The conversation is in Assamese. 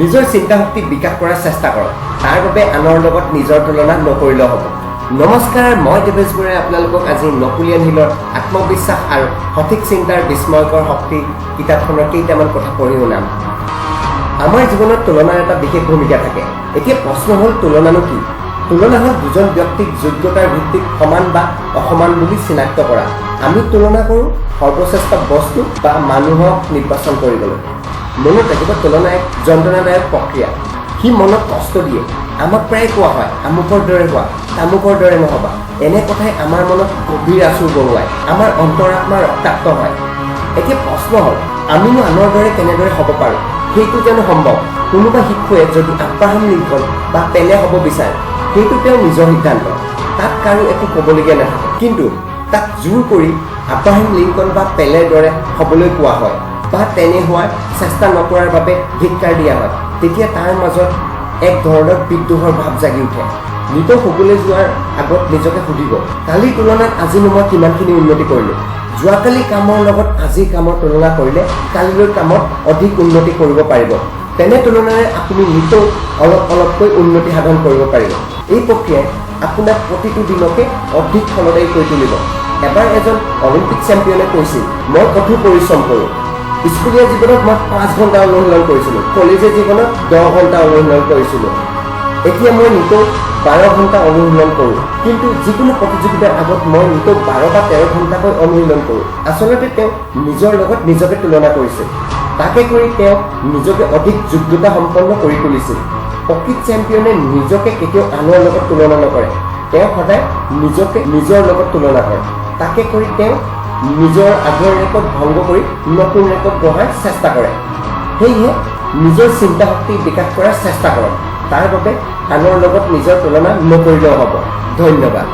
নিজৰ চিন্তা শক্তি বিকাশ কৰাৰ চেষ্টা কৰক। তাৰ বাবে আনৰ লগত নিজৰ তুলনা নকৰিলেও হ'ব। নমস্কাৰ, মই দেৱেশ বৰাই আপোনালোকক আজি নকুলিয়ান হিলৰ আত্মবিশ্বাস আৰু সঠিক চিন্তাৰ বিস্ময়কৰ শক্তি কিতাপখনৰ কেইটামান কথা পঢ়ি শুনাম। আমাৰ জীৱনত তুলনাৰ এটা বিশেষ ভূমিকা থাকে। এতিয়া প্ৰশ্ন হ'ল, তুলনানো কি? তুলনা হ'ল দুজন ব্যক্তিক যোগ্যতাৰ ভিত্তিত সমান বা অসমান বুলি চিনাক্ত কৰা। আমি তুলনা কৰোঁ সৰ্বশ্ৰেষ্ঠ বস্তু বা মানুহক নিৰ্বাচন কৰিবলৈ। মনত ৰাখিব, তুলনা এক যন্ত্ৰণাদায়ক প্ৰক্ৰিয়া। সি মনত কষ্ট দিয়ে। আমাক প্ৰায় কোৱা হয়, আমুকৰ দৰে হোৱা, তামুকৰ দৰে নহ'বা। এনে কথাই আমাৰ মনত গভীৰ আঁচোৰ বহুৱাই আমাৰ অন্তৰাত্মা ৰক্তাক্ত হয়। এতিয়া প্ৰশ্ন হ'ল, আমিনো আনৰ দৰে কেনেদৰে হ'ব পাৰোঁ? সেইটো জানো সম্ভৱ? কোনোবা শিশুৱে যদি আব্ৰাহাম লিংকন বা পেলে হ'ব বিচাৰে, সেইটো তেওঁৰ নিজৰ সিদ্ধান্ত, তাত কাৰো একো ক'বলগীয়া নাথাকে। কিন্তু তাক জোৰ কৰি আব্ৰাহাম লিংকন বা পেলেৰ দৰে হ'বলৈ কোৱা হয় বা তেনে হোৱাৰ চেষ্টা নকৰাৰ বাবে ধিক্কাৰ দিয়া হয়, তেতিয়া তাৰ মাজত এক ধৰণৰ বিদ্ৰোহৰ ভাৱ জাগি উঠে। নিতৌ শুবলৈ যোৱাৰ আগত নিজকে সুধিব, কালিৰ তুলনাত আজিনো মই কিমানখিনি উন্নতি কৰিলোঁ? যোৱাকালি কামৰ লগত আজিৰ কামৰ তুলনা কৰিলে কালিলৈ কামত অধিক উন্নতি কৰিব পাৰিব। তেনে তুলনাৰে আপুনি নিতৌ অলপকৈ উন্নতি সাধন কৰিব পাৰিব। এই প্ৰক্ৰিয়াই আপোনাক প্ৰতিটো দিনকে অধিক ফলদায়ী কৰি তুলিব। এবাৰ এজন অলিম্পিক চেম্পিয়নে কৈছিল, মই কঠোৰ পৰিশ্ৰম কৰোঁ। স্কুলীয়া জীৱনত মই 5 ঘণ্টা অনুশীলন কৰিছিলোঁ, কলেজীয়া জীৱনত 10 ঘণ্টা অনুশীলন কৰিছিলোঁ। এতিয়া মই নিতৌ 12 ঘণ্টা অনুশীলন কৰোঁ। কিন্তু যিকোনো প্ৰতিযোগিতাৰ আগত মই নিতৌ 12 বা 13 ঘণ্টাকৈ অনুশীলন কৰোঁ। আচলতে তেওঁ নিজৰ লগত নিজকে তুলনা কৰিছিল। তাকে কৰি তেওঁ নিজকে অধিক যোগ্যতা সম্পন্ন কৰি তুলিছিল। প্ৰকৃত চেম্পিয়নে নিজকে কেতিয়াও আনৰ লগত তুলনা নকৰে। তেওঁ সদায় নিজকে নিজৰ লগত তুলনা কৰে। তাকে কৰি তেওঁ নিজৰ আগৰ ৰেকৰ্ড ভংগ কৰি নতুন ৰেকৰ্ড গঢ়াৰ চেষ্টা কৰে। সেয়েহে নিজৰ চিন্তা শক্তি বিকাশ কৰাৰ চেষ্টা কৰক। তাৰ বাবে আনৰ লগত নিজৰ তুলনা নকৰিলেও হ'ব। ধন্যবাদ।